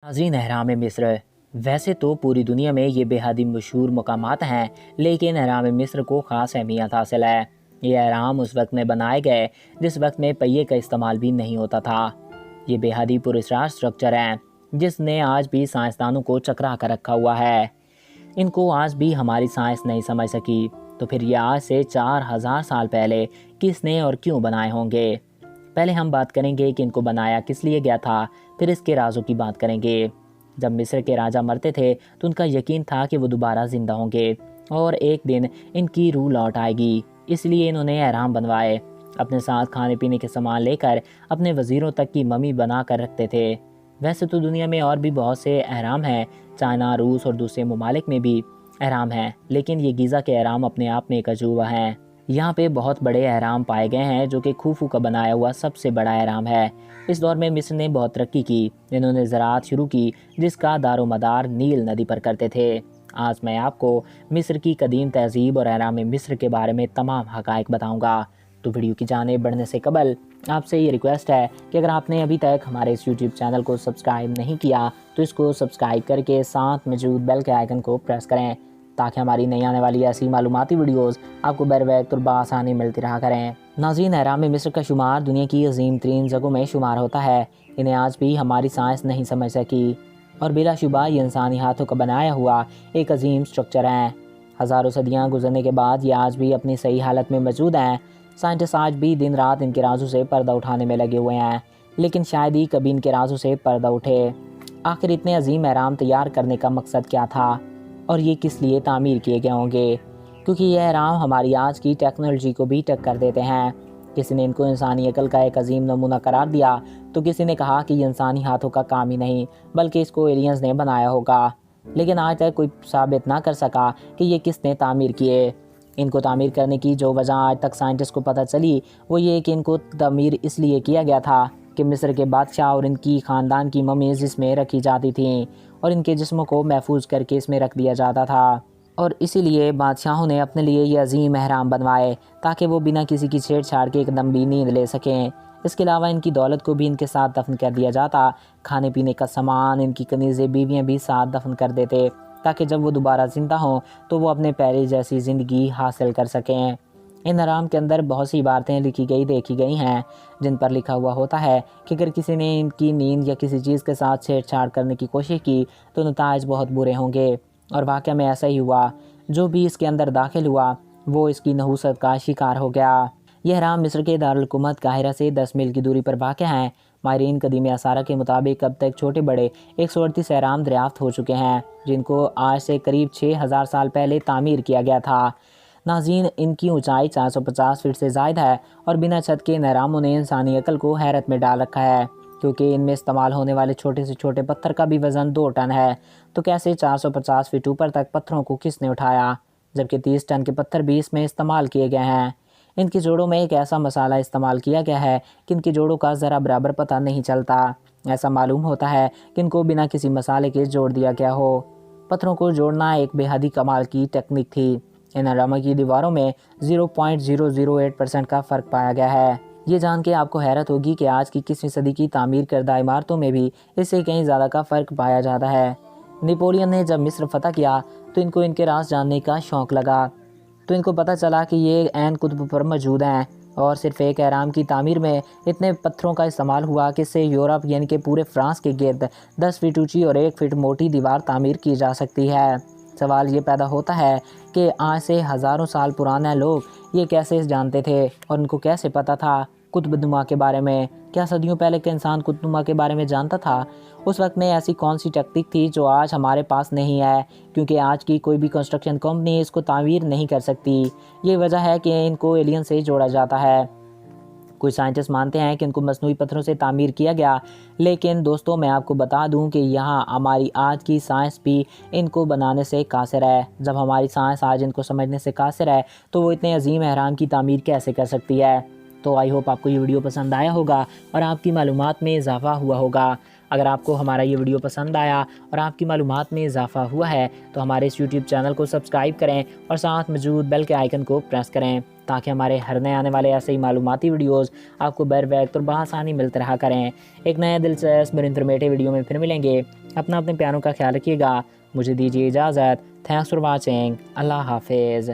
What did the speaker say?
ناظرین، اہرام مصر ویسے تو پوری دنیا میں یہ بے حد مشہور مقامات ہیں، لیکن اہرام مصر کو خاص اہمیت حاصل ہے۔ یہ اہرام اس وقت میں بنائے گئے جس وقت میں پہیے کا استعمال بھی نہیں ہوتا تھا۔ یہ بے حد پراسرار سٹرکچر ہے جس نے آج بھی سائنسدانوں کو چکرا کر رکھا ہوا ہے۔ ان کو آج بھی ہماری سائنس نہیں سمجھ سکی، تو پھر یہ آج سے 4000 سال پہلے کس نے اور کیوں بنائے ہوں گے؟ پہلے ہم بات کریں گے کہ ان کو بنایا کس لیے گیا تھا، پھر اس کے رازوں کی بات کریں گے۔ جب مصر کے راجہ مرتے تھے تو ان کا یقین تھا کہ وہ دوبارہ زندہ ہوں گے اور ایک دن ان کی روح لوٹ آئے گی، اس لیے انہوں نے اہرام بنوائے۔ اپنے ساتھ کھانے پینے کے سامان لے کر اپنے وزیروں تک کی ممی بنا کر رکھتے تھے۔ ویسے تو دنیا میں اور بھی بہت سے اہرام ہیں، چائنا، روس اور دوسرے ممالک میں بھی اہرام ہیں، لیکن یہ گیزا کے اہرام اپنے آپ میں ایک عجوبہ ہیں۔ یہاں پہ بہت بڑے اہرام پائے گئے ہیں جو کہ خوفو کا بنایا ہوا سب سے بڑا اہرام ہے۔ اس دور میں مصر نے بہت ترقی کی، انہوں نے زراعت شروع کی جس کا دار و مدار نیل ندی پر کرتے تھے۔ آج میں آپ کو مصر کی قدیم تہذیب اور اہرام مصر کے بارے میں تمام حقائق بتاؤں گا۔ تو ویڈیو کی جانب بڑھنے سے قبل آپ سے یہ ریکویسٹ ہے کہ اگر آپ نے ابھی تک ہمارے اس یوٹیوب چینل کو سبسکرائب نہیں کیا تو اس کو سبسکرائب کر کے ساتھ موجود بیل کے آئیکن کو پریس کریں تاکہ ہماری نئی آنے والی ایسی معلوماتی ویڈیوز آپ کو بر وقت اور بآسانی ملتی رہا کریں۔ ناظرین، اہرام مصر کا شمار دنیا کی عظیم ترین جگہوں میں شمار ہوتا ہے۔ انہیں آج بھی ہماری سائنس نہیں سمجھ سکی اور بلا شبہ یہ انسانی ہاتھوں کا بنایا ہوا ایک عظیم سٹرکچر ہے۔ ہزاروں صدیاں گزرنے کے بعد یہ آج بھی اپنی صحیح حالت میں موجود ہیں۔ سائنٹسٹ آج بھی دن رات ان کے رازوں سے پردہ اٹھانے میں لگے ہوئے ہیں، لیکن شاید ہی کبھی ان کے رازوں سے پردہ اٹھے۔ آخر اتنے عظیم اہرام تیار کرنے کا مقصد کیا تھا اور یہ کس لیے تعمیر کیے گئے ہوں گے؟ کیونکہ یہ اہرام ہماری آج کی ٹیکنالوجی کو بھی ٹکر دیتے ہیں۔ کسی نے ان کو انسانی عقل کا ایک عظیم نمونہ قرار دیا تو کسی نے کہا کہ یہ انسانی ہاتھوں کا کام ہی نہیں بلکہ اس کو ایلینز نے بنایا ہوگا، لیکن آج تک کوئی ثابت نہ کر سکا کہ یہ کس نے تعمیر کیے۔ ان کو تعمیر کرنے کی جو وجہ آج تک سائنٹسٹ کو پتہ چلی وہ یہ کہ ان کو تعمیر اس لیے کیا گیا تھا کہ مصر کے بادشاہ اور ان کی خاندان کی ممیز اس میں رکھی جاتی تھیں اور ان کے جسموں کو محفوظ کر کے اس میں رکھ دیا جاتا تھا، اور اسی لیے بادشاہوں نے اپنے لیے یہ عظیم اہرام بنوائے تاکہ وہ بنا کسی کی چھیڑ چھاڑ کے ایک دم بھی نیند لے سکیں۔ اس کے علاوہ ان کی دولت کو بھی ان کے ساتھ دفن کر دیا جاتا، کھانے پینے کا سامان، ان کی کنیزیں، بیویاں بھی ساتھ دفن کر دیتے تاکہ جب وہ دوبارہ زندہ ہوں تو وہ اپنے پہلے جیسی زندگی حاصل کر سکیں۔ ان اہرام کے اندر بہت سی عبارتیں دیکھی گئی ہیں جن پر لکھا ہوا ہوتا ہے کہ اگر کسی نے ان کی نیند یا کسی چیز کے ساتھ چھیڑ چھاڑ کرنے کی کوشش کی تو نتائج بہت برے ہوں گے، اور واقعہ میں ایسا ہی ہوا۔ جو بھی اس کے اندر داخل ہوا وہ اس کی نحوست کا شکار ہو گیا۔ یہ اہرام مصر کے دارالحکومت قاہرہ سے 10 میل کی دوری پر واقع ہیں۔ ماہرین قدیم آثار کے مطابق اب تک چھوٹے بڑے 138 اہرام دریافت ہو چکے ہیں جن کو آج سے قریب 6000 سال پہلے تعمیر کیا گیا تھا۔ ناظرین، ان کی اونچائی 450 فٹ سے زائد ہے اور بنا چھت کے ان اہراموں نے انسانی عقل کو حیرت میں ڈال رکھا ہے، کیونکہ ان میں استعمال ہونے والے چھوٹے سے چھوٹے پتھر کا بھی وزن 2 ٹن ہے۔ تو کیسے 450 فٹ اوپر تک پتھروں کو کس نے اٹھایا، جبکہ 30 ٹن کے پتھر بھی اس میں استعمال کیے گئے ہیں؟ ان کے جوڑوں میں ایک ایسا مسالہ استعمال کیا گیا ہے کہ ان کے جوڑوں کا ذرا برابر پتہ نہیں چلتا۔ ایسا معلوم ہوتا ہے کہ ان کو بنا کسی مسالے کے جوڑ دیا گیا ہو۔ پتھروں کو جوڑنا ایک بے حد کمال کی ٹیکنیک تھی۔ ان اہراموں کی دیواروں میں 0.008% کا فرق پایا گیا ہے۔ یہ جان کے آپ کو حیرت ہوگی کہ آج کی 21ویں صدی کی تعمیر کردہ عمارتوں میں بھی اس سے کہیں زیادہ کا فرق پایا جاتا ہے۔ نیپولین نے جب مصر فتح کیا تو ان کو ان کے راز جاننے کا شوق لگا، تو ان کو پتہ چلا کہ یہ عین قطب پر موجود ہیں، اور صرف ایک اہرام کی تعمیر میں اتنے پتھروں کا استعمال ہوا کہ اس سے یورپ یعنی کہ پورے فرانس کے گرد 10 فٹ اونچی اور 1 فٹ موٹی دیوار تعمیر کی جا سکتی ہے۔ سوال یہ پیدا ہوتا ہے کہ آج سے ہزاروں سال پرانے لوگ یہ کیسے جانتے تھے اور ان کو کیسے پتہ تھا قطب نما کے بارے میں؟ کیا صدیوں پہلے کا انسان قطب نما کے بارے میں جانتا تھا؟ اس وقت میں ایسی کون سی ٹیکنیک تھی جو آج ہمارے پاس نہیں ہے؟ کیونکہ آج کی کوئی بھی کنسٹرکشن کمپنی اس کو تعمیر نہیں کر سکتی۔ یہ وجہ ہے کہ ان کو ایلین سے جوڑا جاتا ہے۔ کچھ سائنٹسٹ مانتے ہیں کہ ان کو مصنوعی پتھروں سے تعمیر کیا گیا، لیکن دوستوں میں آپ کو بتا دوں کہ یہاں ہماری آج کی سائنس بھی ان کو بنانے سے قاصر ہے۔ جب ہماری سائنس آج ان کو سمجھنے سے قاصر ہے تو وہ اتنے عظیم اہرام کی تعمیر کیسے کر سکتی ہے؟ تو آئی ہوپ آپ کو یہ ویڈیو پسند آیا ہوگا اور آپ کی معلومات میں اضافہ ہوا ہوگا۔ اگر آپ کو ہمارا یہ ویڈیو پسند آیا اور آپ کی معلومات میں اضافہ ہوا ہے تو ہمارے اس یوٹیوب چینل کو سبسکرائب کریں اور ساتھ موجود بیل کے آئیکن کو پریس کریں تاکہ ہمارے ہر نئے آنے والے ایسے ہی معلوماتی ویڈیوز آپ کو بر وقت اور بآسانی ملتے رہا کریں۔ ایک نئے دلچسپ اور انفارمیٹیو ویڈیو میں پھر ملیں گے۔ اپنے پیاروں کا خیال رکھیے گا. مجھے دیجیے اجازت. Thanks for watching. اللہ حافظ.